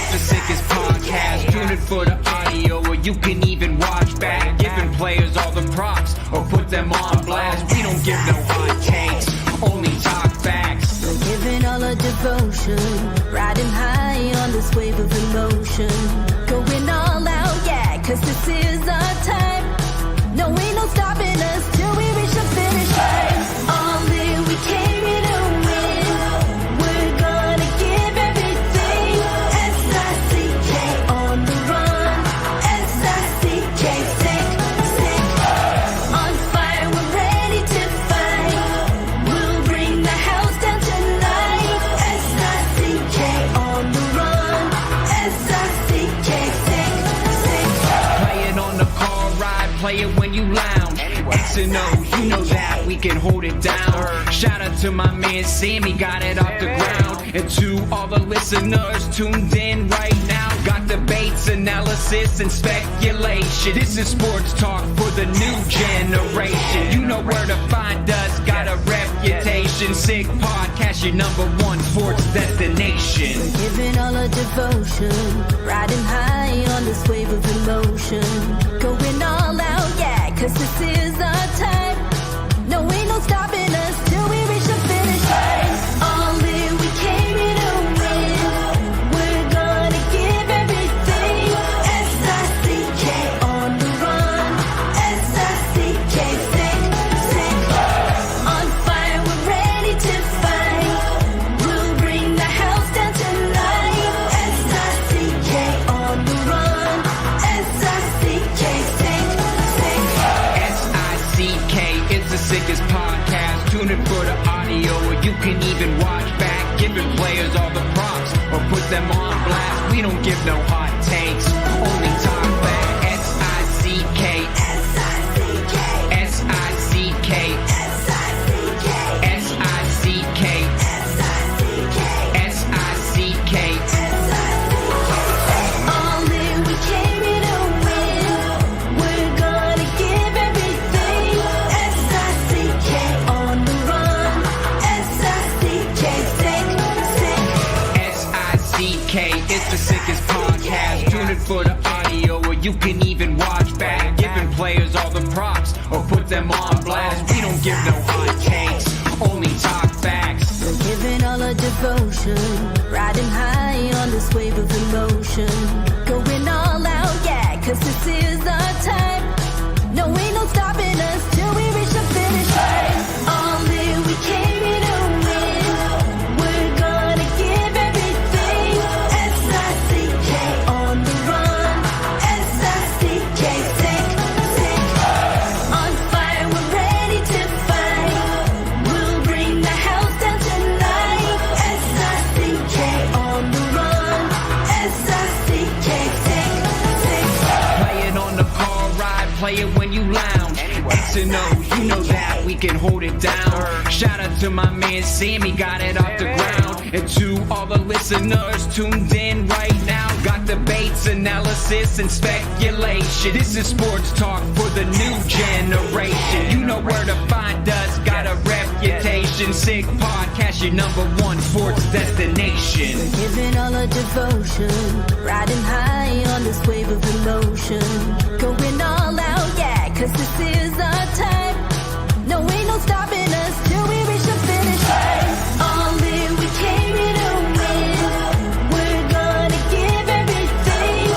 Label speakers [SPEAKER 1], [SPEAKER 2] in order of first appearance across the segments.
[SPEAKER 1] It's the sickest podcast. Tune in for the audio, or you can even watch back. Giving players all the props, or put them on blast. We don't give no hot takes, only talk facts.
[SPEAKER 2] We're giving all our devotion, riding high on this wave of emotion. Going all out, yeah, cause this is our time. No, ain't no stopping us till we reach the finish line. All in, we came here to win. We're gonna give everything. S-I-C-K on the run. S-I-C-K, sick, sick. On fire, we're ready to fight. We'll bring the house down tonight. S-I-C-K on the run. S-I-C-K, sick, sick.
[SPEAKER 1] Play it on the car ride, play it when you lounge. X and O, you know that we can hold it down. Shout out to my man Sammy, got it off the ground. And to all the listeners tuned in right now, got debates, analysis, and speculation. This is sports talk for the new generation. You know where to find us, got a reputation. Sick podcast, your #1 sports destination.
[SPEAKER 2] Giving all our devotion, riding high on this wave of emotion. Going all out, yeah, cause this is our time. No, ain't no stopping us till we reach the finish line. All in, we came here to win. We're gonna give everything. S-I-C-K on the run. S-I-C-K, sick, sick. On fire, we're ready to fight. We'll bring the house down tonight. S-I-C-K on the run. S-I-C-K, sick, sick.
[SPEAKER 1] S-I-C-K, it's the sickest podcast. Tune in for the audio, or you can even watch back. Giving players all the props, or put them on blast. We don't give no hot takes, only talk back. S-I-C-K,
[SPEAKER 2] S-I-C-K,
[SPEAKER 1] S-I-C-K,
[SPEAKER 2] S-I-C-K,
[SPEAKER 1] S-I-C-K,
[SPEAKER 2] S-I-C-K,
[SPEAKER 1] S-I-C-K.
[SPEAKER 2] all in, we came here to win. We're gonna give everything. S-I-C-K on the run. S-I-C-K, sick, sick.
[SPEAKER 1] S-I-C-K, it's the sickest podcast. Tune in for the audio, or you can even watch back. Giving players all the props, or put them on blast. We don't give no hot takes, only talk facts.
[SPEAKER 2] We're giving all our devotion, riding high on this wave of emotion. Going all out, yeah, cause this is our time. No, ain't no stopping us till we reach the finish line. All in, we came here to win. We're gonna give everything. S-I-C-K on the run. S-I-C-K, sick, sick. On fire, we're ready to fight. We'll bring the house down tonight. S-I-C-K on the run. S-I-C-K, sick, sick.
[SPEAKER 1] Play it on the car ride, play it when you lounge. X and O, you know that we can hold it down. Shout out to my man Sammy, got it off the ground. And to all the listeners tuned in right now, got debates, analysis, and speculation. This is sports talk for the new generation. You know where to find us, got a reputation. Sick podcast, your #1 sports destination.
[SPEAKER 2] Giving all our devotion, riding high on this wave of emotion. Going all out, yeah, cause this is our time. No, ain't no stopping us till we reach the finish line. All in, we came here to win. We're gonna give everything.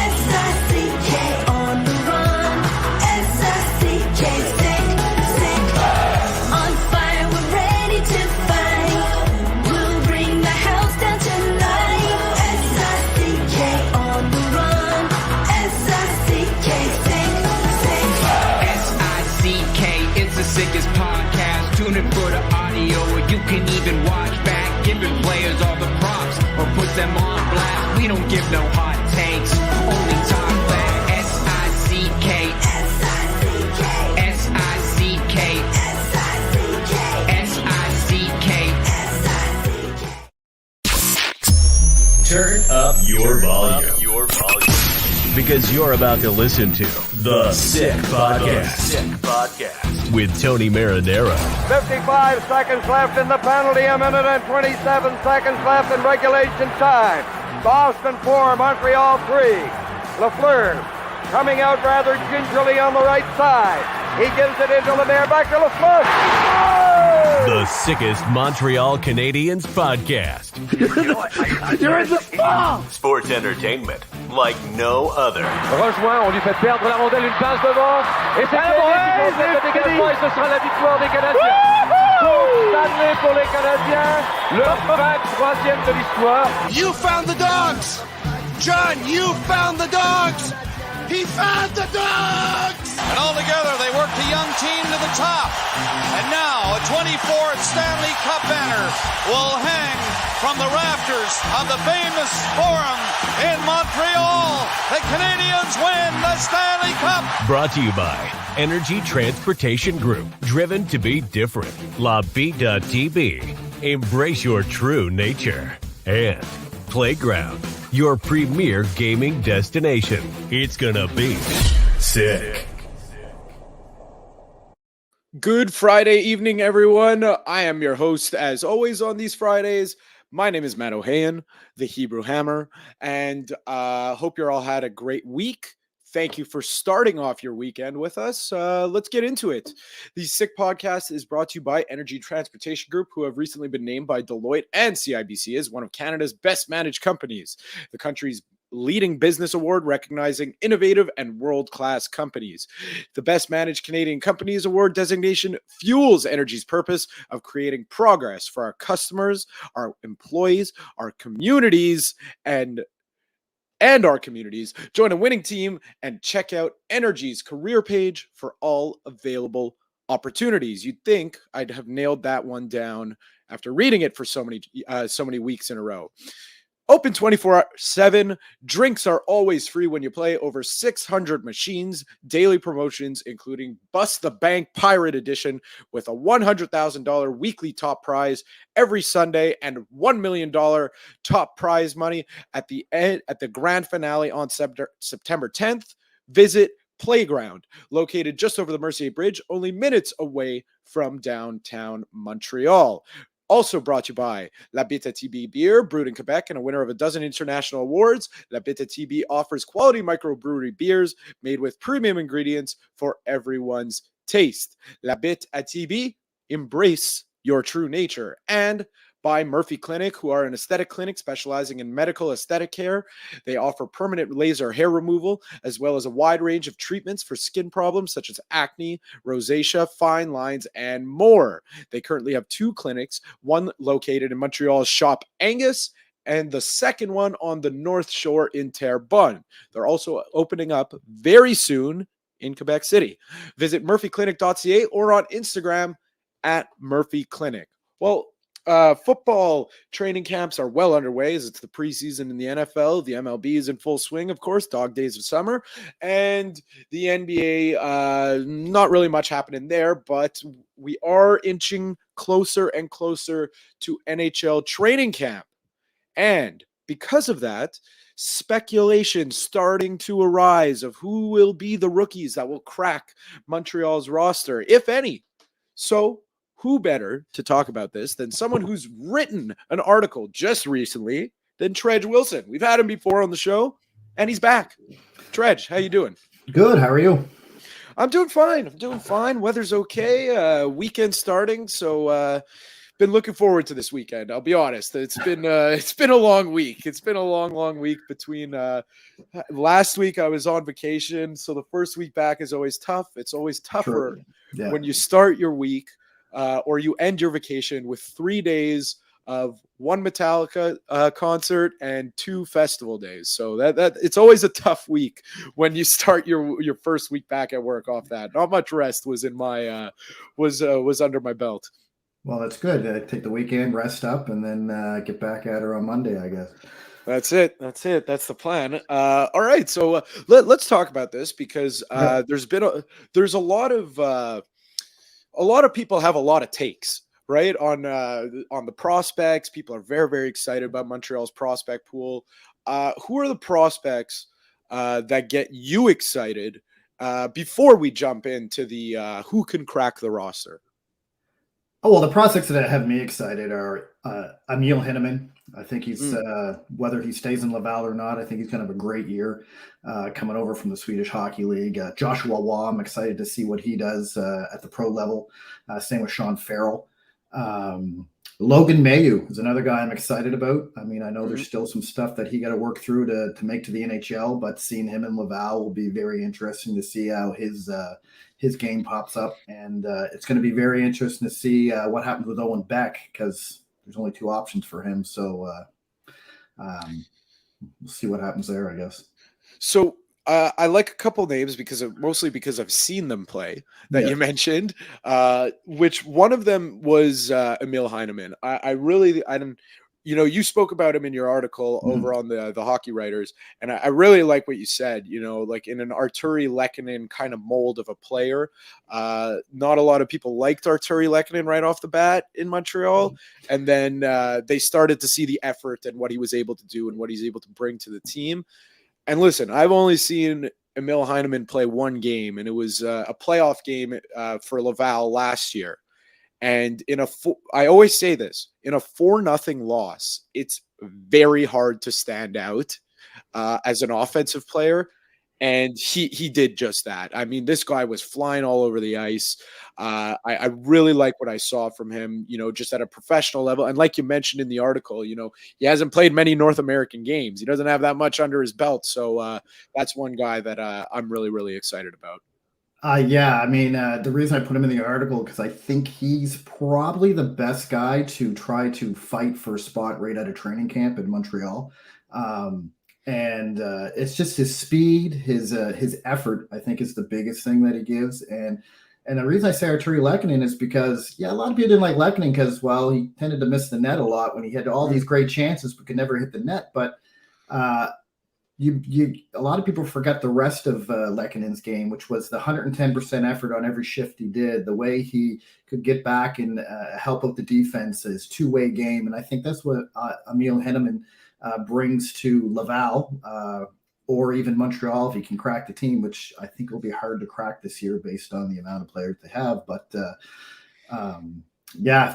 [SPEAKER 2] S-I-C-K on the run. S-I-C-K, sick, sick. On fire, we're ready to fight. We'll bring the house down tonight. S-I-C-K on the run. S-I-C-K, sick, sick.
[SPEAKER 1] S-I-C-K, it's the sickest podcast. Tune in for the audio, or you can even watch back. Giving players all the props, or put them on blast. We don't give no hot takes, only talk back. S-I-C-K,
[SPEAKER 2] S-I-C-K,
[SPEAKER 1] S-I-C-K,
[SPEAKER 2] S-I-C-K,
[SPEAKER 1] S-I-C-K.
[SPEAKER 2] S-I-C-K.
[SPEAKER 3] Turn up your volume. Because you're about to listen to The Sick Podcast. With Tony Marinaro,
[SPEAKER 4] 55 seconds left in the penalty, a minute and 27 seconds left in regulation time. Boston 4, Montreal 3. Lafleur coming out rather gingerly on the right side. He gives it into Lemaire, back to Lafleur. Oh!
[SPEAKER 3] The sickest Montreal Canadiens podcast.
[SPEAKER 4] You're in the ball!
[SPEAKER 3] Sports entertainment like no other.
[SPEAKER 4] Rejoint, on lui fait perdre la rondelle, une passe devant. Et c'est le dégagement et ce sera la victoire des Canadiens. Coupe Stanley pour les Canadiens. Le 23e de l'histoire.
[SPEAKER 5] You found the dogs! John, you found the dogs! He found the dogs! And all together, they worked a young team to the top. And now, a 24th Stanley Cup banner will hang from the rafters of the famous Forum in Montreal. The Canadiens win the Stanley Cup!
[SPEAKER 3] Brought to you by Energy Transportation Group. Driven to be different. LaBita.tv. Embrace your true nature. And Playground, your premier gaming destination. It's gonna be sick.
[SPEAKER 6] Good Friday evening, everyone. I am your host, as always, on these Fridays. My name is Matt Ohayon, the Hebrew Hammer, and hope you all had a great week. Thank you for starting off your weekend with us. Let's get into it. The Sick Podcast is brought to you by Energy Transportation Group, who have recently been named by Deloitte and CIBC as one of Canada's best managed companies, the country's leading business award recognizing innovative and world-class companies. The Best Managed Canadian Companies Award designation fuels Energy's purpose of creating progress for our customers, our employees, our communities, and our communities. Join a winning team and check out Energy's career page for all available opportunities. You'd think I'd have nailed that one down after reading it for so many weeks in a row. Open 24/7. Drinks are always free when you play. Over 600 machines. Daily promotions, including Bust the Bank Pirate Edition with a $100,000 weekly top prize every Sunday and $1 million top prize money at the grand finale on September 10th. Visit Playground, located just over the Mercier Bridge, only minutes away from downtown Montreal. Also brought to you by La Bita TB beer, brewed in Quebec and a winner of a dozen international awards. La Bita TB offers quality microbrewery beers made with premium ingredients for everyone's taste. La Bita TB, embrace your true nature. And by Murphy Clinic, who are an aesthetic clinic specializing in medical aesthetic care. They offer permanent laser hair removal, as well as a wide range of treatments for skin problems such as acne, rosacea, fine lines, and more. They currently have 2 clinics, one located in Montreal's Shop Angus, and the second one on the North Shore in Terrebonne. They're also opening up very soon in Quebec City. Visit murphyclinic.ca or on Instagram at Murphy Clinic. Well, football training camps are well underway as it's the preseason in the NFL. The MLB is in full swing, of course, dog days of summer. And the NBA, not really much happening there, but we are inching closer and closer to NHL training camp. And because of that, speculation starting to arise of who will be the rookies that will crack Montreal's roster, if any. So, who better to talk about this than someone who's written an article just recently than Trege Wilson? We've had him before on the show, and he's back. Trege, how you doing?
[SPEAKER 7] Good. How are you?
[SPEAKER 6] I'm doing fine. Weather's okay. Weekend starting, so been looking forward to this weekend. I'll be honest. It's been a long week. It's been a long week between last week I was on vacation, so the first week back is always tough. It's always tougher when you start your week. Or you end your vacation with 3 days of one Metallica concert and 2 festival days. So that it's always a tough week when you start your first week back at work off that. Not much rest was in my was under my belt.
[SPEAKER 7] Well, that's good. Take the weekend, rest up, and then get back at her on Monday, I guess.
[SPEAKER 6] That's it. That's the plan. All right. So let's talk about this because there's a lot of people have a lot of takes, right, on the prospects. People are very, very excited about Montreal's prospect pool. Who are the prospects that get you excited before we jump into the who can crack the roster?
[SPEAKER 7] Oh, well, the prospects that have me excited are Emil Henneman. I think he's whether he stays in Laval or not, I think he's going to have a great year coming over from the Swedish Hockey League. Joshua Waugh, I'm excited to see what he does at the pro level. Same with Sean Farrell. Logan Mayu is another guy I'm excited about. I mean, I know there's still some stuff that he got to work through to make to the NHL, but seeing him in Laval will be very interesting to see how his game pops up. And it's going to be very interesting to see what happens with Owen Beck, because there's only 2 options for him. So we'll see what happens there, I guess.
[SPEAKER 6] So I like a couple names mostly because I've seen them play that you mentioned, which one of them was Emil Heineman. I didn't, you spoke about him in your article over on the Hockey Writers, and I really like what you said, like in an Arturi Lehkonen kind of mold of a player. Not a lot of people liked Arturi Lehkonen right off the bat in Montreal, and then they started to see the effort and what he was able to do and what he's able to bring to the team. And listen, I've only seen Emil Heineman play one game, and it was a playoff game for Laval last year. And I always say this, in a 4-0 loss, it's very hard to stand out as an offensive player. And he did just that. I mean, this guy was flying all over the ice. I really like what I saw from him, just at a professional level. And like you mentioned in the article, he hasn't played many North American games. He doesn't have that much under his belt. So that's one guy that I'm really, really excited about.
[SPEAKER 7] Yeah, I mean, the reason I put him in the article, because I think he's probably the best guy to try to fight for a spot right out of training camp in Montreal. And it's just his speed, his effort, I think, is the biggest thing that he gives. And the reason I say Arturi Lehkonen is because, a lot of people didn't like Lehkonen because, he tended to miss the net a lot when he had all these great chances but could never hit the net. But a lot of people forget the rest of Lehkonen's game, which was the 110% effort on every shift he did, the way he could get back and help out the defense, his two-way game. And I think that's what Emil Henneman brings to Laval or even Montreal if he can crack the team, which I think will be hard to crack this year based on the amount of players they have. But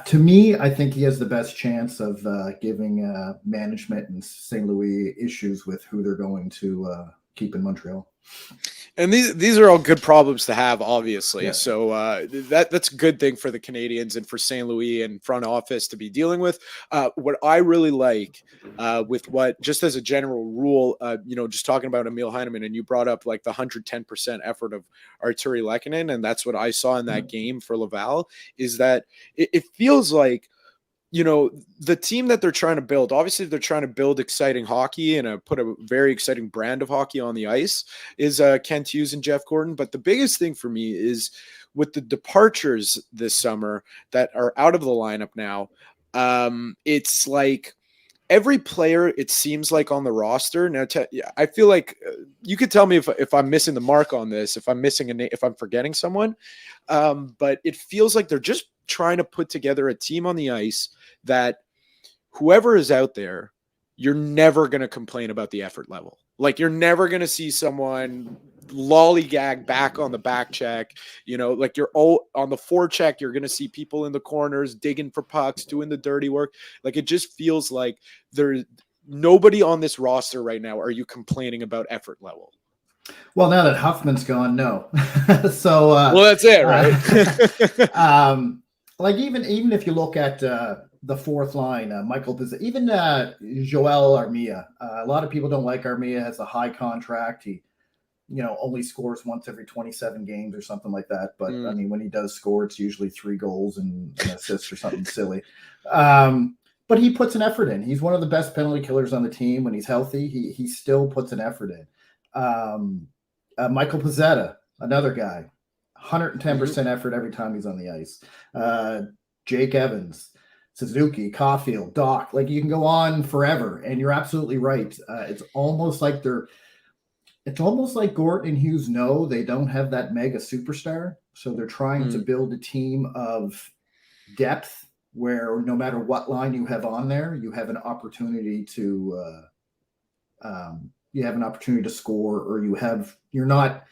[SPEAKER 7] to me, I think he has the best chance of giving management in St. Louis issues with who they're going to keep in Montreal.
[SPEAKER 6] And these are all good problems to have, obviously. Yeah. So that's a good thing for the Canadians and for St. Louis and front office to be dealing with. What I really like with just as a general rule, just talking about Emil Heineman, and you brought up like the 110% effort of Arturi Lehkonen, and that's what I saw in that game for Laval, is that it feels like, the team that they're trying to build, obviously they're trying to build exciting hockey and put a very exciting brand of hockey on the ice, is Kent Hughes and Jeff Gordon. But the biggest thing for me is with the departures this summer that are out of the lineup now, it's like every player, it seems like on the roster now, I feel like you could tell me if I'm missing the mark on this, if I'm missing a name, if I'm forgetting someone, but it feels like they're just trying to put together a team on the ice that whoever is out there, you're never going to complain about the effort level. Like you're never going to see someone lollygag back on the back check, like you're on the forecheck, you're going to see people in the corners digging for pucks, doing the dirty work. Like it just feels like there's nobody on this roster right now. Are you complaining about effort level?
[SPEAKER 7] Well, now that Huffman's gone, no. So,
[SPEAKER 6] well, that's it, right?
[SPEAKER 7] Like even if you look at the fourth line, Michael Pizzetta, even Joel Armia. A lot of people don't like Armia, has a high contract. He, only scores once every 27 games or something like that. But I mean, when he does score, it's usually 3 goals and an assist or something silly. But he puts an effort in. He's one of the best penalty killers on the team. When he's healthy, he still puts an effort in. Michael Pizzetta, another guy. 110% effort every time he's on the ice. Jake Evans, Suzuki, Caulfield, Doc, like you can go on forever. And you're absolutely right. It's almost like Gordon and Hughes know they don't have that mega superstar. So they're trying to build a team of depth where no matter what line you have on there, you have an opportunity to score, or you're not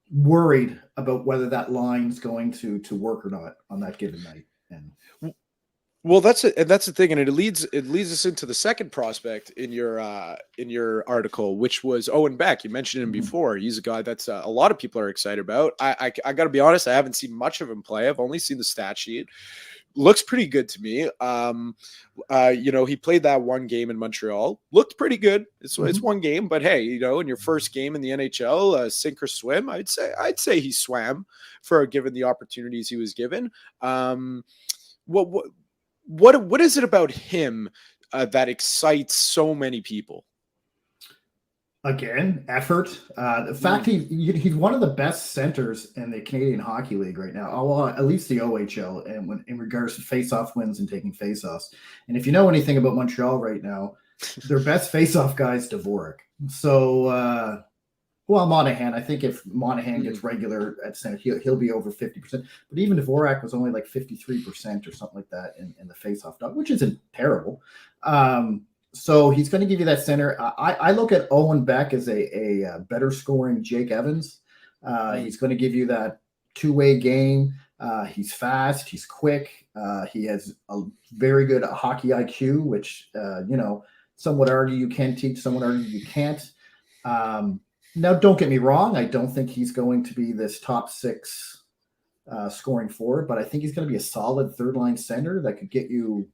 [SPEAKER 7] worried about whether that line's going to work or not on that given night. And
[SPEAKER 6] Well, that's it, and that's the thing, and it leads us into the second prospect in your article, which was Owen Beck. You mentioned him before. He's a guy that's a lot of people are excited about. I got to be honest, I haven't seen much of him play. I've only seen the stat sheet. Looks pretty good to me. He played that one game in Montreal. Looked pretty good. It's one game, but hey, in your first game in the NHL, sink or swim, I'd say he swam for given the opportunities he was given. What is it about him that excites so many people?
[SPEAKER 7] Again, effort. The fact he's one of the best centers in the Canadian Hockey League right now. Oh, well, at least the OHL, and when in regards to face-off wins and taking face-offs. And if you know anything about Montreal right now, their best face-off guy is Dvorak. So, Monahan. I think if Monahan gets regular at center, he'll be over 50%. But even Dvorak was only like 53% or something like that in the face-off dog, which isn't terrible. So he's going to give you that center. I look at Owen Beck as a better scoring Jake Evans. He's going to give you that two-way game. He's fast. He's quick. He has a very good hockey IQ, which, some would argue you can teach, some would argue you can't. Now, don't get me wrong. I don't think he's going to be this top six scoring forward, but I think he's going to be a solid third-line center that could get you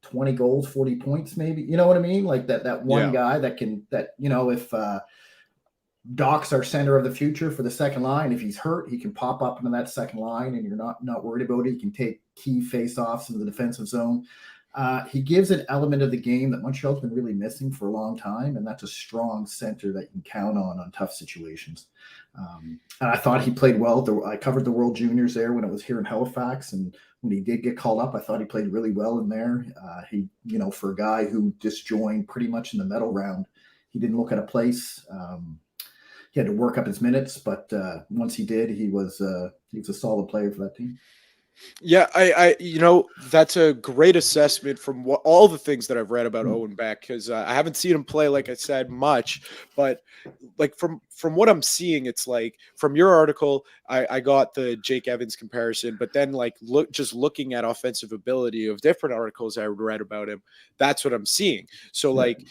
[SPEAKER 7] 20 goals, 40 points, maybe. You know what I mean? Like that one guy if Doc's our center of the future for the second line, if he's hurt, he can pop up into that second line and you're not worried about it. He can take key face-offs in the defensive zone. He gives an element of the game that Montreal's been really missing for a long time, and that's a strong center that you can count on tough situations. And I thought he played well. I covered the World Juniors there when it was here in Halifax, and when he did get called up, I thought he played really well in there. For a guy who just joined pretty much in the medal round, he didn't look at a place. He had to work up his minutes, but once he did, he was a solid player for that team.
[SPEAKER 6] Yeah, that's a great assessment from all the things that I've read about Owen Beck, because I haven't seen him play, like I said, much, but like from what I'm seeing, it's like from your article, I got the Jake Evans comparison, but then looking at offensive ability of different articles I read about him, that's what I'm seeing. So like,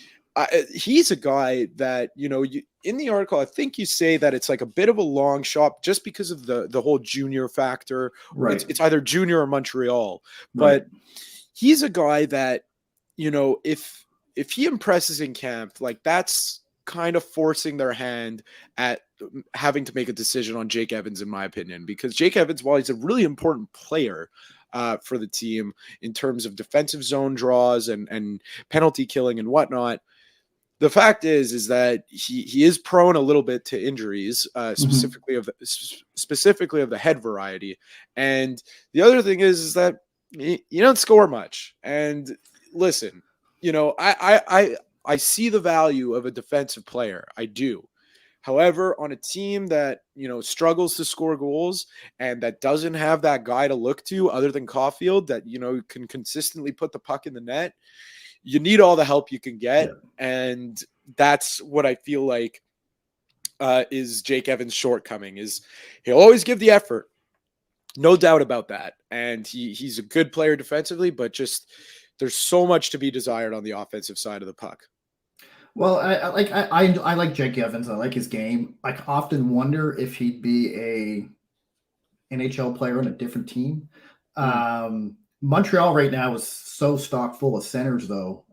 [SPEAKER 6] he's a guy that, in the article, I think you say that it's like a bit of a long shot just because of the whole junior factor.
[SPEAKER 7] Right.
[SPEAKER 6] It's either junior or Montreal,
[SPEAKER 7] Right.
[SPEAKER 6] but he's a guy that, if he impresses in camp, like that's kind of forcing their hand at having to make a decision on Jake Evans, in my opinion, because Jake Evans, while he's a really important player for the team in terms of defensive zone draws and penalty killing and whatnot, the fact is that he is prone a little bit to injuries, specifically of the head variety. And the other thing is that you don't score much. And listen, I see the value of a defensive player. I do. However, on a team that, struggles to score goals and that doesn't have that guy to look to other than Caulfield that, can consistently put the puck in the net, you need all the help you can get. And that's what I feel like is Jake Evans' shortcoming, is he'll always give the effort. No doubt about that. And he's a good player defensively, but just there's so much to be desired on the offensive side of the puck.
[SPEAKER 7] Well, I like Jake Evans. I like his game. I often wonder if he'd be a NHL player on a different team. Montreal right now is so stock full of centers, though.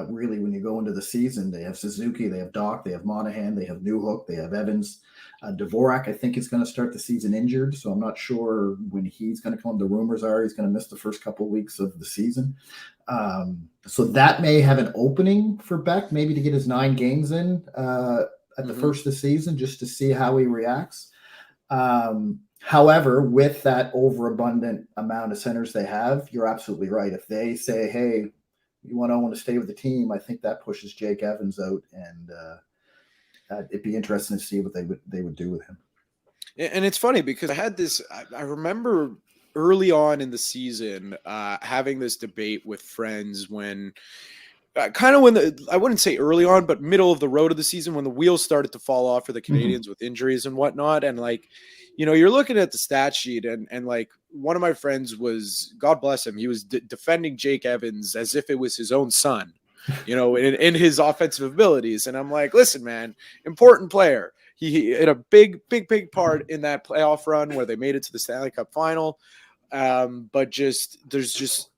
[SPEAKER 7] Really, when you go into the season, they have Suzuki, they have Doc, they have Monahan, they have Newhook, they have Evans. Dvorak, I think, is going to start the season injured, so I'm not sure when he's going to come. The rumors are he's going to miss the first couple of weeks of the season. So that may have an opening for Beck, maybe to get his 9 games in at the first of the season, just to see how he reacts. However, with that overabundant amount of centers they have, you're absolutely right. If they say, hey, you want Owen to stay with the team, I think that pushes Jake Evans out, and it'd be interesting to see what they would do with him.
[SPEAKER 6] And it's funny because I remember early on in the season having this debate with friends when kind of when I wouldn't say early on, but middle of the road of the season when the wheels started to fall off for the Canadians with injuries and whatnot. And like, you're looking at the stat sheet and like one of my friends was, God bless him, he was defending Jake Evans as if it was his own son, in his offensive abilities. And I'm like, listen, man, important player. He had a big part in that playoff run where they made it to the Stanley Cup final. But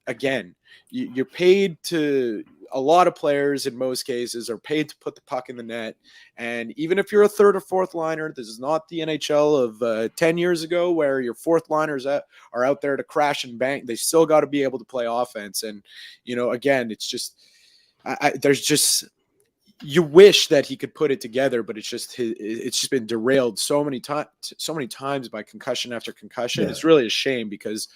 [SPEAKER 6] again, you're paid to, a lot of players in most cases are paid to put the puck in the net. And even if you're a third or fourth liner, this is not the NHL of 10 years ago where your fourth liners are out there to crash and bang. They still got to be able to play offense. And, again, it's just, you wish that he could put it together, but it's just been derailed so many times by concussion after concussion. Yeah. It's really a shame because,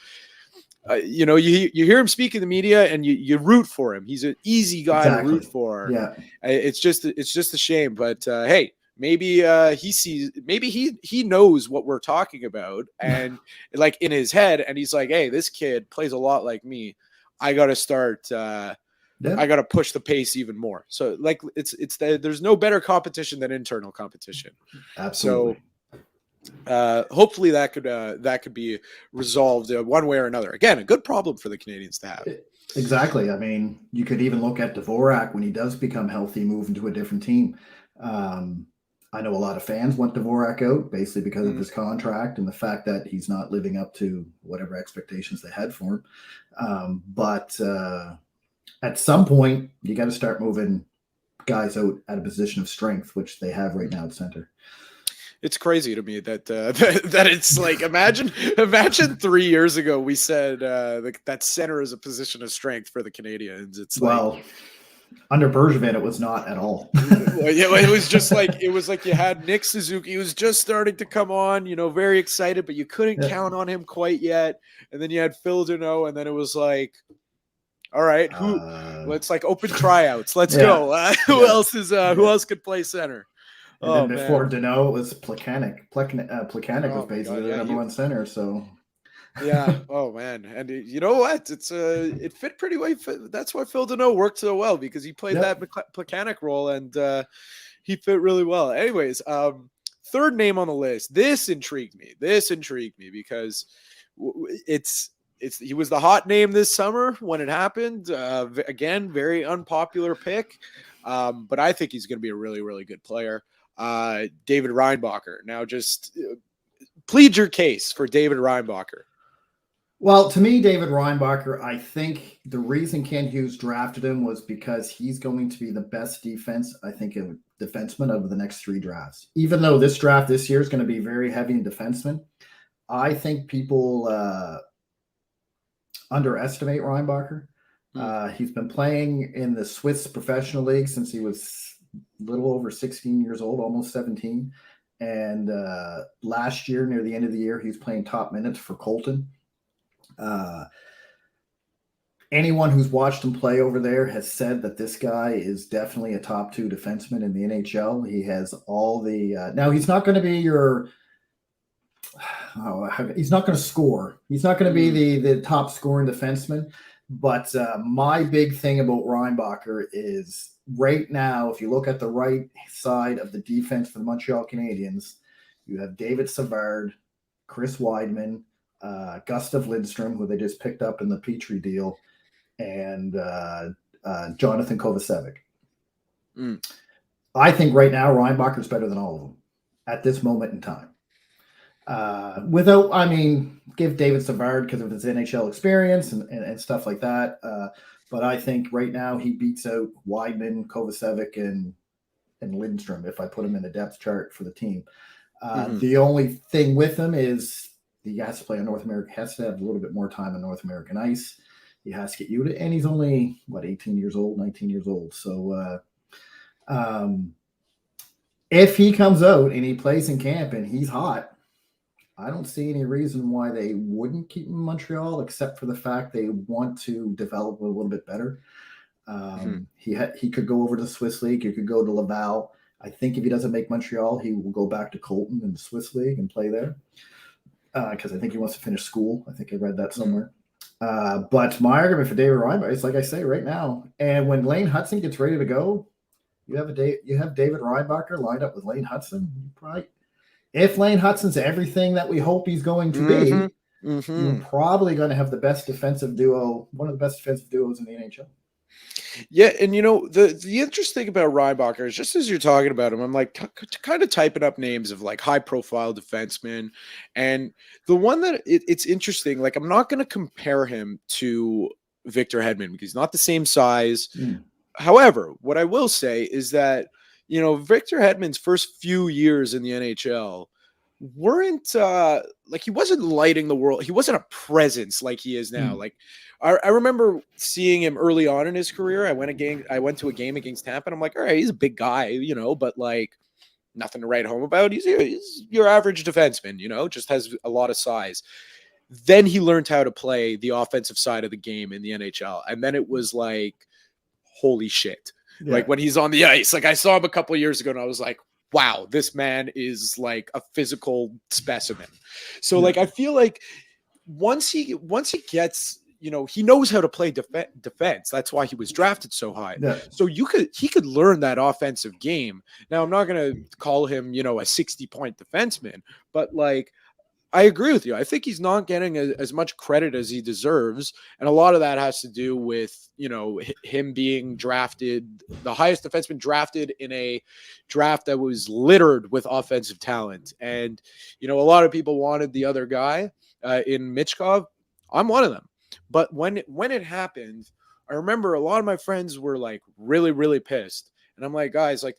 [SPEAKER 6] you hear him speak in the media and you root for him. He's an easy guy to root for. Yeah. It's just a shame, but hey, maybe he knows what we're talking about and like in his head, and he's like, hey, this kid plays a lot like me. I got to start, I got to push the pace even more. So like there's no better competition than internal competition.
[SPEAKER 7] Absolutely.
[SPEAKER 6] So hopefully that could be resolved one way or another. Again, a good problem for the Canadians to have.
[SPEAKER 7] Exactly. I mean, you could even look at Dvorak when he does become healthy, move into a different team. I know a lot of fans want Dvorak out basically because of his contract and the fact that he's not living up to whatever expectations they had for him. But at some point, you got to start moving guys out at a position of strength, which they have right now at center.
[SPEAKER 6] It's crazy to me that that it's like imagine 3 years ago we said that center is a position of strength for the Canadians. It's
[SPEAKER 7] under Bergevin it was not at all.
[SPEAKER 6] It was just like you had Nick Suzuki, he was just starting to come on, very excited, but you couldn't count on him quite yet. And then you had Phil Deneau, and then it was like, all right, let's like open tryouts. Let's go. Who else could play center?
[SPEAKER 7] And then before Deneau, it was Plekanec. Plekanec was basically the number one center. So,
[SPEAKER 6] yeah. Oh man, and you know what? It fit pretty well. That's why Phil Deneau worked so well because he played that Plekanec role and he fit really well. Anyways, third name on the list. This intrigued me because he was the hot name this summer when it happened. Again, very unpopular pick, but I think he's going to be a really, really good player. David Reinbacher. Now just plead your case for David Reinbacher.
[SPEAKER 7] Well, to me, David Reinbacher, I think the reason Ken Hughes drafted him was because he's going to be the best defenseman of the next 3 drafts. Even though this draft this year is going to be very heavy in defensemen, I think people underestimate Reinbacher. He's been playing in the Swiss professional league since he was little over 16 years old, almost 17. And last year, near the end of the year, he was playing top minutes for Colton. Anyone who's watched him play over there has said that this guy is definitely a top 2 defenseman in the NHL. He has all the now he's not going to be your he's not going to score. He's not going to be the top scoring defenseman. But my big thing about Reinbacher is right now, if you look at the right side of the defense for the Montreal Canadiens, you have David Savard, Chris Weidman, Gustav Lindstrom, who they just picked up in the Petrie deal, and Jonathan Kovacevic. I think right now Reinbacher's better than all of them at this moment in time. Give David Savard because of his NHL experience and stuff like that. But I think right now he beats out Weidman, Kovacevic, and Lindstrom if I put him in the depth chart for the team. The only thing with him is he has to play on North America, has to have a little bit more time on North American ice. He has to get used to, and he's only 19 years old. So if he comes out and he plays in camp and he's hot, I don't see any reason why they wouldn't keep him in Montreal, except for the fact they want to develop a little bit better. He could go over to the Swiss League. He could go to Laval. I think if he doesn't make Montreal, he will go back to Colton in the Swiss League and play there because I think he wants to finish school. I think I read that somewhere. But my argument for David Reinbacher is like I say right now. And when Lane Hudson gets ready to go, you have David Reinbacher lined up with Lane Hudson. Right? If Lane Hudson's everything that we hope he's going to be, you're probably going to have the best defensive duo, one of the best defensive duos in the NHL.
[SPEAKER 6] Yeah, and the interesting thing about Reinbacher is just as you're talking about him, I'm like kind of typing up names of like high profile defensemen, and the one that it's interesting. Like I'm not going to compare him to Victor Hedman because he's not the same size. However, what I will say is that Victor Hedman's first few years in the NHL weren't like he wasn't lighting the world. He wasn't a presence like he is now. Like I remember seeing him early on in his career. I went to a game against Tampa, and I'm like, all right, he's a big guy, but like nothing to write home about. He's your average defenseman, just has a lot of size. Then he learned how to play the offensive side of the game in the NHL, and then it was like, holy shit! Yeah. Like when he's on the ice, like I saw him a couple of years ago, and I was like, wow, this man is like a physical specimen. So like, I feel like once he gets, he knows how to play defense. That's why he was drafted so high. Yeah. So he could learn that offensive game. Now I'm not going to call him, a 60-point defenseman, but like, I agree with you. I think he's not getting as much credit as he deserves. And a lot of that has to do with, him being drafted, the highest defenseman drafted in a draft that was littered with offensive talent. And, a lot of people wanted the other guy in Michkov. I'm one of them. But when it happened, I remember a lot of my friends were like really, really pissed. And I'm like, guys, like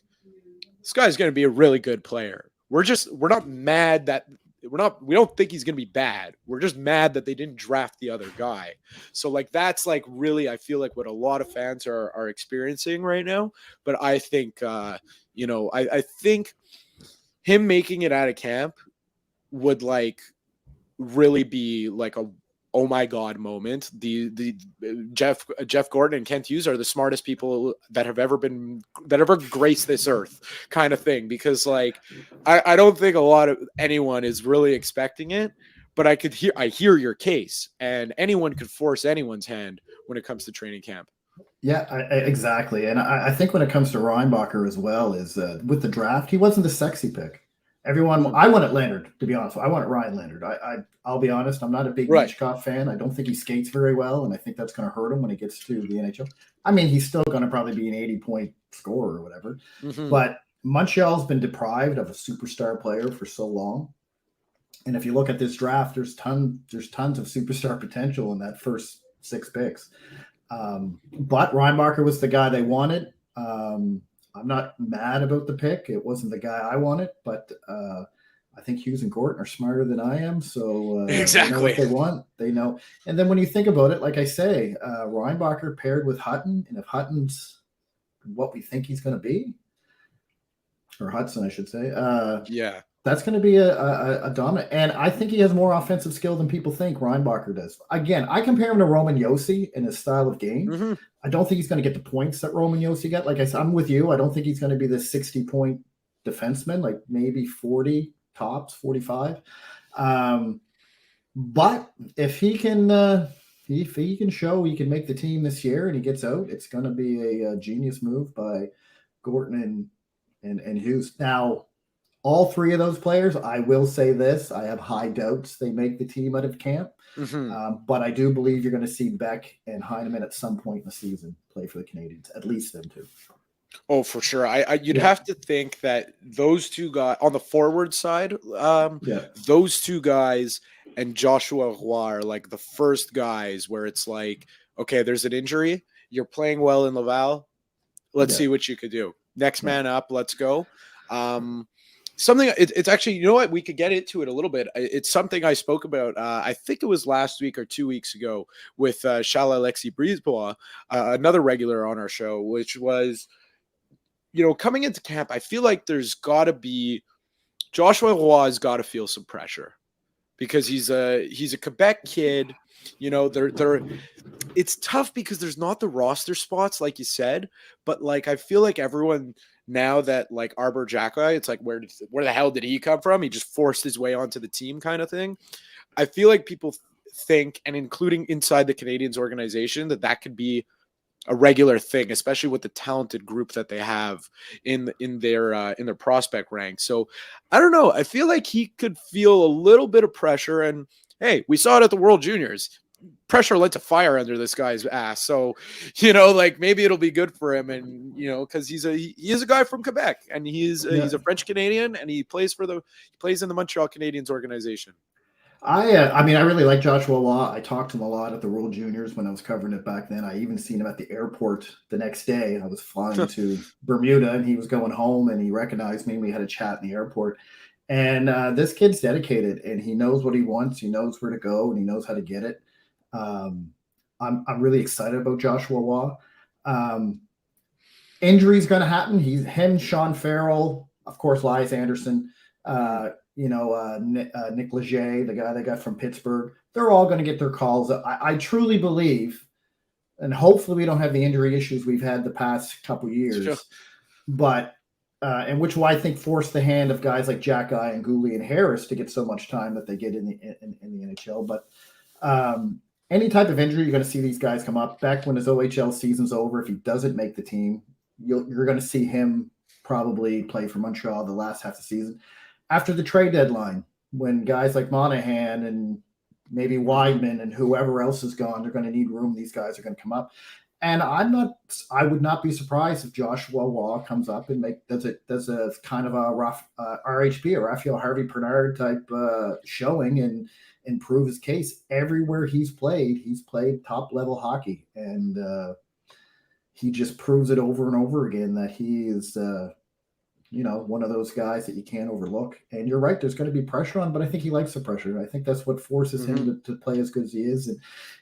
[SPEAKER 6] this guy's going to be a really good player. We're not mad that we don't think he's going to be bad. We're just mad that they didn't draft the other guy. So like, that's like really, I feel like what a lot of fans are experiencing right now. But I think, I think him making it out of camp would like really be like a, oh my God moment. The Jeff Gordon and Kent Hughes are the smartest people that have ever graced this earth kind of thing. Because like, I don't think anyone is really expecting it, but I hear your case, and anyone could force anyone's hand when it comes to training camp.
[SPEAKER 7] Yeah, exactly. And I think when it comes to Reinbacher as well is with the draft, he wasn't the sexy pick. I wanted Leonard, to be honest. I wanted Ryan Leonard. I'll be honest. I'm not a big Michkov fan. I don't think he skates very well, and I think that's going to hurt him when he gets to the NHL. I mean, he's still going to probably be an 80-point scorer or whatever. But Montreal's been deprived of a superstar player for so long. And if you look at this draft, there's tons of superstar potential in that first 6 picks. But Reinbacher was the guy they wanted. I'm not mad about the pick. It wasn't the guy I wanted, but I think Hughes and Gordon are smarter than I am. So exactly. They know what they want. They know. And then when you think about it, like I say, Reinbacher paired with Hutton, and if Hutton's what we think he's going to be, or Hudson, I should say, that's going to be a dominant. And I think he has more offensive skill than people think Reinbacher does. Again, I compare him to Roman Josi in his style of game. I don't think he's going to get the points that Roman Josi got. Like I said, I'm with you. I don't think he's going to be the 60-point defenseman, like maybe 40 tops, 45. But if he can show he can make the team this year and he gets out, it's going to be a genius move by Gorton and Hughes. Now, all 3 of those players, I will say this, I have high doubts they make the team out of camp. But I do believe you're going to see Beck and Heineman at some point in the season play for the Canadiens, at least them 2.
[SPEAKER 6] Oh, for sure. You'd have to think that those 2 guys on the forward side, those 2 guys and Joshua Roy are like the first guys where it's like, okay, there's an injury. You're playing well in Laval. Let's see what you could do. Next man up. Let's go. Something it's actually, you know what, we could get into it a little bit. It's something I spoke about. I think it was last week or 2 weeks ago with Charles-Alexis Brisebois, another regular on our show, which was, coming into camp, I feel like there's got to be Joshua Roy's got to feel some pressure because he's a Quebec kid. It's tough because there's not the roster spots like you said, but like I feel like everyone now that like Arbor Xhekaj, it's like where the hell did he come from? He just forced his way onto the team kind of thing. I feel like people think, and including inside the Canadiens organization, that could be a regular thing, especially with the talented group that they have in their prospect rank. So I don't know. I feel like he could feel a little bit of pressure. And hey, we saw it at the World Juniors. Pressure lit to fire under this guy's ass. So, like maybe it'll be good for him. And, cause he is a guy from Quebec, and he's a French Canadian, and he plays in the Montreal Canadiens organization.
[SPEAKER 7] I mean, I really like Joshua Waugh. I talked to him a lot at the World Juniors when I was covering it back then. I even seen him at the airport the next day. I was flying to Bermuda, and he was going home, and he recognized me. And we had a chat in the airport. And this kid's dedicated, and he knows what he wants. He knows where to go, and he knows how to get it. I'm really excited about Joshua Waugh. Injury's going to happen. Him, Sean Farrell, of course, Elias Anderson. Nick Leger, the guy they got from Pittsburgh, they're all going to get their calls. I truly believe, and hopefully we don't have the injury issues we've had the past couple years, sure. But and which will, I think, force the hand of guys like Jack-Eye and Gooley and Harris to get so much time that they get in the NHL. But any type of injury, you're going to see these guys come up. Back when his OHL season's over, if he doesn't make the team, you're going to see him probably play for Montreal the last half of the season. After the trade deadline, when guys like Monahan and maybe Weidman and whoever else is gone, they're going to need room. These guys are going to come up. And I would not be surprised if Joshua Waugh comes up and does a kind of a rough RHP, a Raphael Harvey-Pinard type showing and prove his case. Everywhere he's played top level hockey. And he just proves it over and over again that he is, one of those guys that you can't overlook. And you're right, there's going to be pressure on, but I think he likes the pressure. I think that's what forces him to play as good as he is.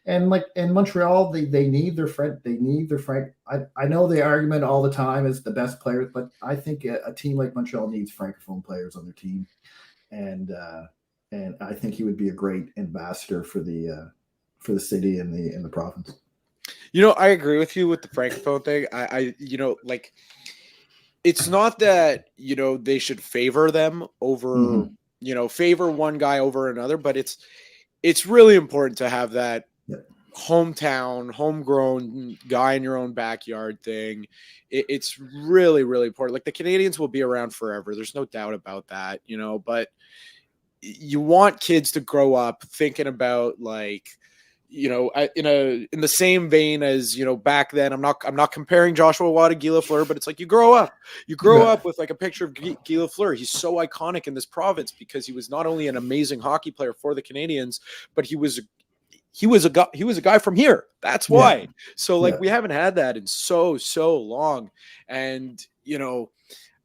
[SPEAKER 7] And like in Montreal, they need their friend. They need their Frank. I know the argument all the time is the best players, but I think a team like Montreal needs francophone players on their team. And I think he would be a great ambassador for the city and the province.
[SPEAKER 6] I agree with you with the francophone thing. I it's not that, they should favor them over, favor one guy over another, but it's really important to have that hometown, homegrown guy in your own backyard thing. It's really, really important. Like the Canadiens will be around forever. There's no doubt about that, but you want kids to grow up thinking about in the same vein as, back then, I'm not comparing Joshua Waugh to Guy Lafleur, but it's like you grow up with like a picture of Guy Lafleur. He's so iconic in this province because he was not only an amazing hockey player for the Canadiens, but he was a guy from here. That's why. Yeah. So we haven't had that in so long. And,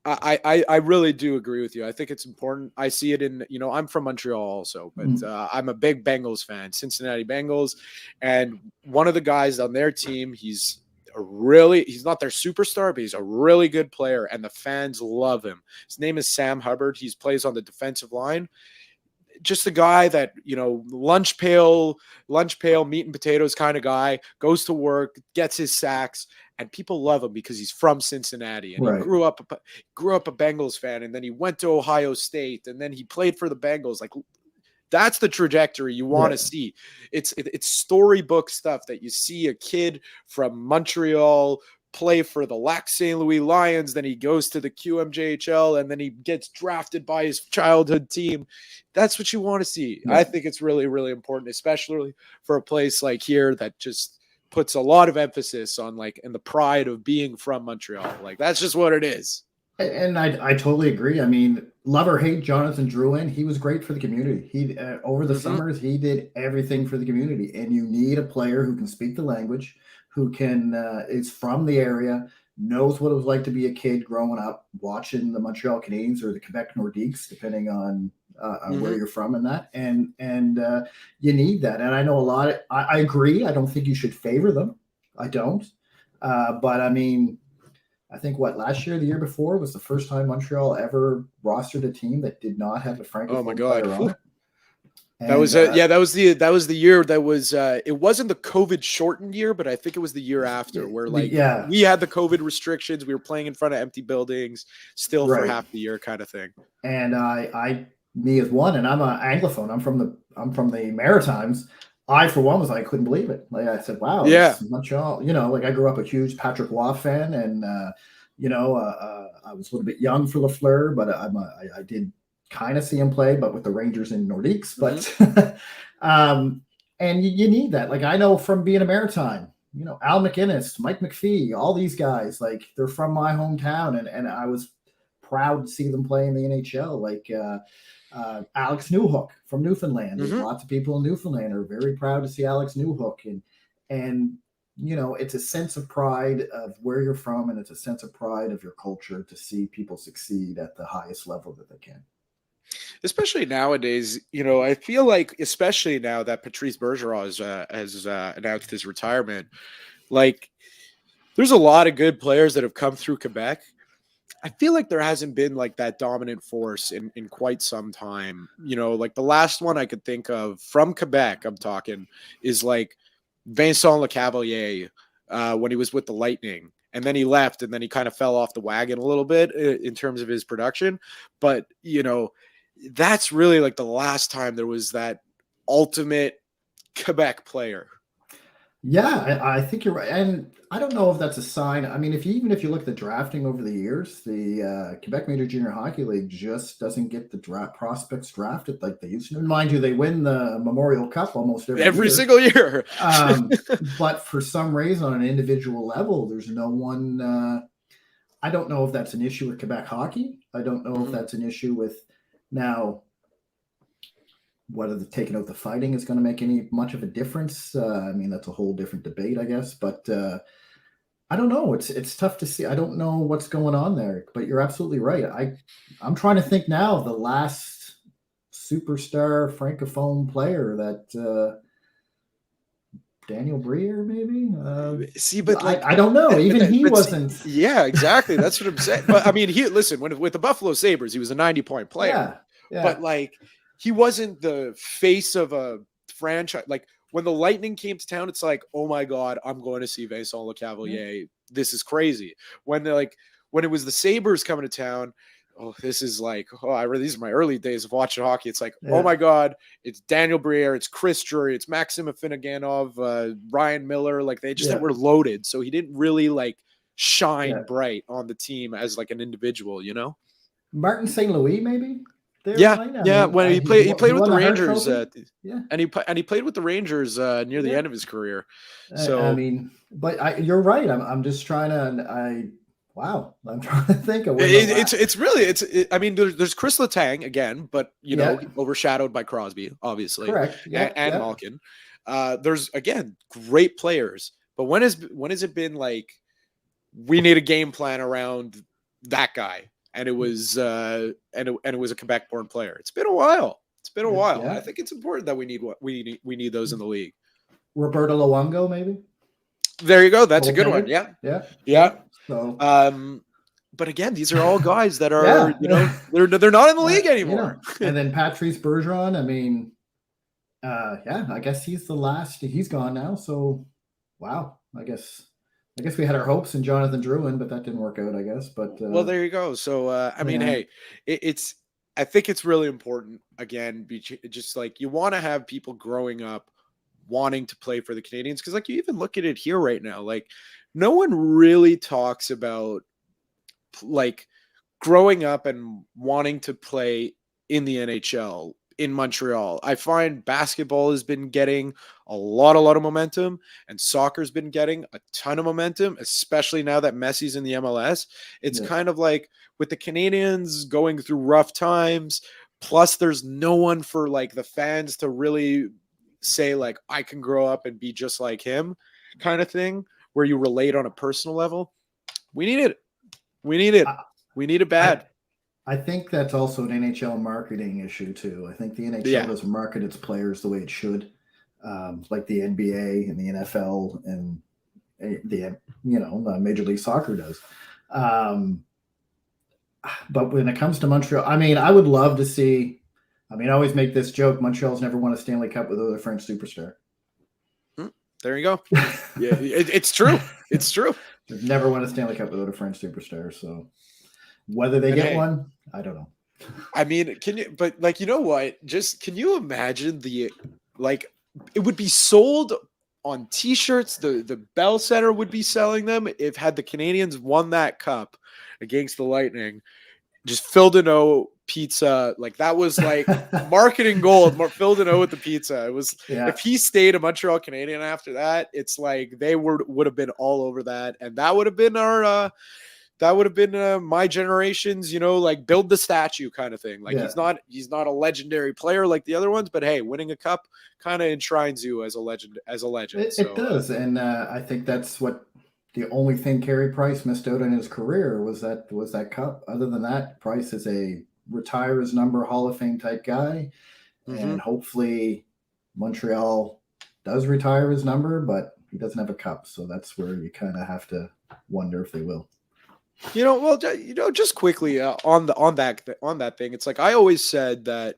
[SPEAKER 6] I really do agree with you. I think it's important. I see it in, I'm from Montreal also, but I'm a big Bengals fan, Cincinnati Bengals. And one of the guys on their team, he's not their superstar, but he's a really good player. And the fans love him. His name is Sam Hubbard. He plays on the defensive line. Just a guy that, lunch pail, meat and potatoes kind of guy, goes to work, gets his sacks, and people love him because he's from Cincinnati and he grew up a Bengals fan, and then he went to Ohio State, and then he played for the Bengals. Like that's the trajectory you want to see. It's storybook stuff that you see a kid from Montreal play for the Lac St. Louis Lions, then he goes to the QMJHL, and then he gets drafted by his childhood team. That's what you want to see. I think it's really, really important, especially for a place like here that just puts a lot of emphasis on in the pride of being from Montreal. That's just what it is.
[SPEAKER 7] And I totally agree. I mean, love or hate Jonathan Drouin, he was great for the community. He over the summers, he did everything for the community. And you need a player who can speak the language, who is from the area, knows what it was like to be a kid growing up watching the Montreal Canadiens or the Quebec Nordiques, depending on where you're from and that. And you need that. And I know I agree. I don't think you should favor them. I don't. But I mean, I think last year, the year before was the first time Montreal ever rostered a team that did not have a francophone player on it. And, that was the year that was it wasn't the COVID shortened year, but I think it was the year after where we had the COVID restrictions. We were playing in front of empty buildings still for half the year kind of thing. And me as one, and I'm an Anglophone. I'm from the Maritimes. I, for one, was like, I couldn't believe it. Like I said, wow,
[SPEAKER 6] Yeah.
[SPEAKER 7] it's Montreal. You know, like I grew up a huge Patrick Roy fan, and I was a little bit young for Lafleur, but I did kind of see him play, but with the Rangers and Nordiques. But and you need that. Like I know from being a Maritime, you know, Al McInnes, Mike McPhee, all these guys, like they're from my hometown, and I was proud to see them play in the NHL. Like Alex Newhook from Newfoundland. There's lots of people in Newfoundland are very proud to see Alex Newhook, and you know, it's a sense of pride of where you're from, and it's a sense of pride of your culture to see people succeed at the highest level that they can.
[SPEAKER 6] Especially nowadays, you know, I feel like, especially now that Patrice Bergeron has announced his retirement, like there's a lot of good players that have come through Quebec. I feel like there hasn't been like that dominant force in quite some time. You know, like the last one I could think of from Quebec, I'm talking, is like Vincent Lecavalier when he was with the Lightning. And then he left, and then he kind of fell off the wagon a little bit in terms of his production. But, you know, that's really like the last time there was that ultimate Quebec player.
[SPEAKER 7] Yeah, I think you're right. And I don't know if that's a sign. I mean, even if you look at the drafting over the years, the Quebec Major Junior Hockey League just doesn't get the prospects drafted like they used to. And mind you, they win the Memorial Cup almost every year.
[SPEAKER 6] Single year.
[SPEAKER 7] But for some reason, on an individual level, there's no one. I don't know if that's an issue with Quebec hockey. I don't know if that's an issue with now. Whether taking out the fighting is going to make any much of a difference, I mean, that's a whole different debate, I guess. But I don't know. It's tough to see. I don't know what's going on there. But you're absolutely right. I'm trying to think now of the last superstar francophone player that Daniel Briere, maybe.
[SPEAKER 6] See, but like
[SPEAKER 7] I don't know. Even he wasn't.
[SPEAKER 6] Yeah, exactly. That's what I'm saying. But I mean, listen. With the Buffalo Sabres, he was a 90-point player.
[SPEAKER 7] Yeah.
[SPEAKER 6] But like, he wasn't the face of a franchise. Like when the Lightning came to town, it's like, oh my God, I'm going to see Vincent Lecavalier. This is crazy. When it was the Sabres coming to town, this is like, these are my early days of watching hockey. It's like, oh my God, it's Daniel Briere, it's Chris Drury, it's Maxim Afinogenov, Ryan Miller. Like they just were loaded. So he didn't really like shine bright on the team as like an individual, you know?
[SPEAKER 7] Martin St. Louis, maybe?
[SPEAKER 6] When he played with the Rangers, and he played with the Rangers near the end of his career. So
[SPEAKER 7] I mean, but you're right. I'm just trying to. I'm trying to think of.
[SPEAKER 6] I mean, there's Chris Letang again, but you know, overshadowed by Crosby, obviously,
[SPEAKER 7] correct,
[SPEAKER 6] and Malkin. There's again great players, but when has it been like we need a game plan around that guy? And it was it was a Quebec-born player. It's been a while. Yeah. I think it's important that we need those in the league.
[SPEAKER 7] Roberto Luongo, maybe.
[SPEAKER 6] There you go. That's a good one. Yeah.
[SPEAKER 7] So,
[SPEAKER 6] but again, these are all guys that are they're not in the league anymore.
[SPEAKER 7] And then Patrice Bergeron. I mean, I guess he's the last. He's gone now. So, wow. I guess we had our hopes in Jonathan Drouin, but that didn't work out, I guess. But
[SPEAKER 6] well, there you go. So, I mean, hey, I think it's really important, again, just like you want to have people growing up wanting to play for the Canadians. Because like you even look at it here right now, like no one really talks about like growing up and wanting to play in the NHL in Montreal. I find basketball has been getting a lot of momentum, and soccer's been getting a ton of momentum, especially now that Messi's in the MLS. It's kind of like with the Canadians going through rough times, plus there's no one for like the fans to really say like, I can grow up and be just like him kind of thing, where you relate on a personal level. We need it. We need it bad.
[SPEAKER 7] I think that's also an NHL marketing issue too. I think the NHL doesn't market its players the way it should, like the NBA and the NFL and the Major League Soccer does. But when it comes to Montreal, I mean, I would love to see. I mean, I always make this joke: Montreal's never won a Stanley Cup without a French superstar.
[SPEAKER 6] There you go. Yeah, it's true. It's true.
[SPEAKER 7] They've never won a Stanley Cup without a French superstar. So. Whether they get one, I don't know.
[SPEAKER 6] I mean, but like, you know what? Just can you imagine the like it would be sold on T-shirts. The Bell Center would be selling them if had the Canadians won that cup against the Lightning. Just Phil Deneau pizza, like that was like marketing gold. Phil Deneau with the pizza. It was if he stayed a Montreal Canadian after that, it's like they would have been all over that, and that would have been our my generation's, like build the statue kind of thing. Like he's not a legendary player like the other ones, but hey, winning a cup kind of enshrines you as a legend.
[SPEAKER 7] It does, and I think that's what. The only thing Carey Price missed out in his career was that cup. Other than that, Price is a retire his number Hall of Fame type guy, and hopefully Montreal does retire his number, but he doesn't have a cup, so that's where you kind of have to wonder if they will.
[SPEAKER 6] Just quickly on that thing, it's like I always said that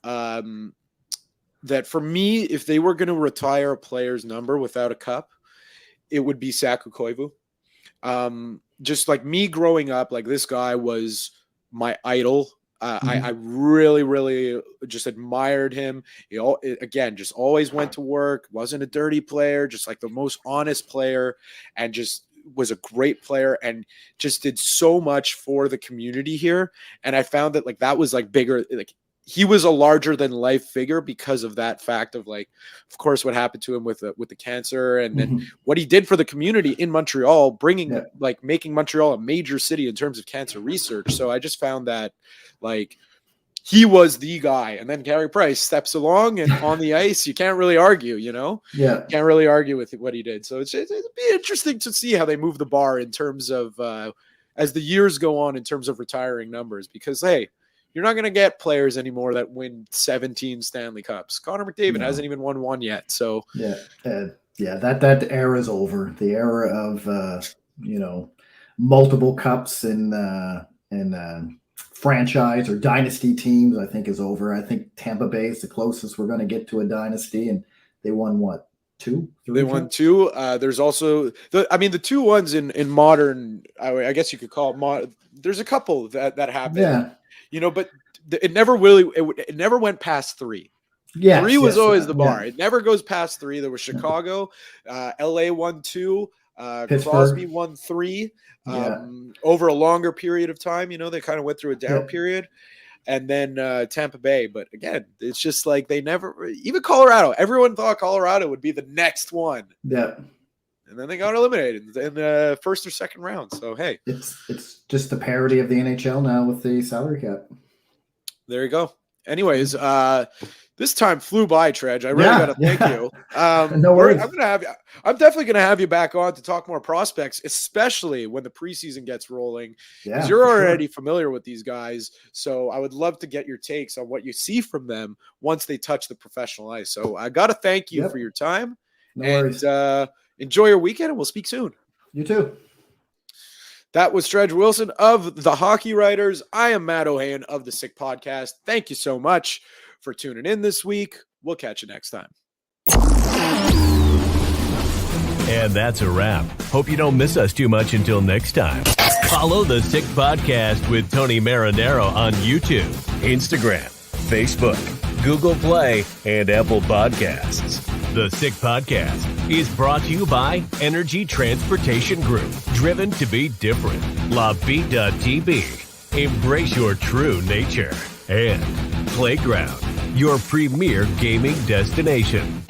[SPEAKER 6] that for me, if they were going to retire a player's number without a cup, it would be Saku Koivu. Just like me growing up, like this guy was my idol. I really, really just admired him. Again, just always went to work, wasn't a dirty player, just like the most honest player, and just was a great player and just did so much for the community here. And I found that like that was like bigger, like he was a larger than life figure because of that fact of like, of course, what happened to him with the cancer and then what he did for the community in Montreal, making Montreal a major city in terms of cancer research. So I just found that like he was the guy. And then Carey Price steps along and on the ice, you can't really argue, can't really argue with what he did. So it'd be interesting to see how they move the bar in terms of as the years go on in terms of retiring numbers, because, hey, you're not going to get players anymore that win 17 Stanley Cups. Connor McDavid hasn't even won one yet. So
[SPEAKER 7] that era is over. The era of multiple cups and franchise or dynasty teams, I think, is over. I think Tampa Bay is the closest we're going to get to a dynasty, and they won what? 2?
[SPEAKER 6] They won 2. There's also the 2 ones in modern. I guess you could call it. There's a couple that happened.
[SPEAKER 7] Yeah.
[SPEAKER 6] But it never went past 3. Yeah, 3 was always the bar. It never goes past 3. There was Chicago, LA won 2, Crosby won 3. Over a longer period of time, they kind of went through a down period, and then Tampa Bay. But again, it's just like they never, even Colorado. Everyone thought Colorado would be the next one.
[SPEAKER 7] Yeah.
[SPEAKER 6] And then they got eliminated in the first or second round. So, hey.
[SPEAKER 7] It's just the parody of the NHL now with the salary cap.
[SPEAKER 6] There you go. Anyways, this time flew by, Trege. I really got to thank you.
[SPEAKER 7] No worries.
[SPEAKER 6] I'm definitely going to have you back on to talk more prospects, especially when the preseason gets rolling. Because you're already familiar with these guys. So I would love to get your takes on what you see from them once they touch the professional ice. So I got to thank you for your time.
[SPEAKER 7] No worries.
[SPEAKER 6] Enjoy your weekend, and we'll speak soon.
[SPEAKER 7] You too.
[SPEAKER 6] That was Trege Wilson of the Hockey Writers. I am Matt Ohayon of the Sick Podcast. Thank you so much for tuning in this week. We'll catch you next time.
[SPEAKER 3] And that's a wrap. Hope you don't miss us too much until next time. Follow the Sick Podcast with Tony Marinaro on YouTube, Instagram, Facebook, Google Play, and Apple Podcasts. The Sick Podcast is brought to you by Energy Transportation Group, driven to be different. LaVie.tv, embrace your true nature. And Playground, your premier gaming destination.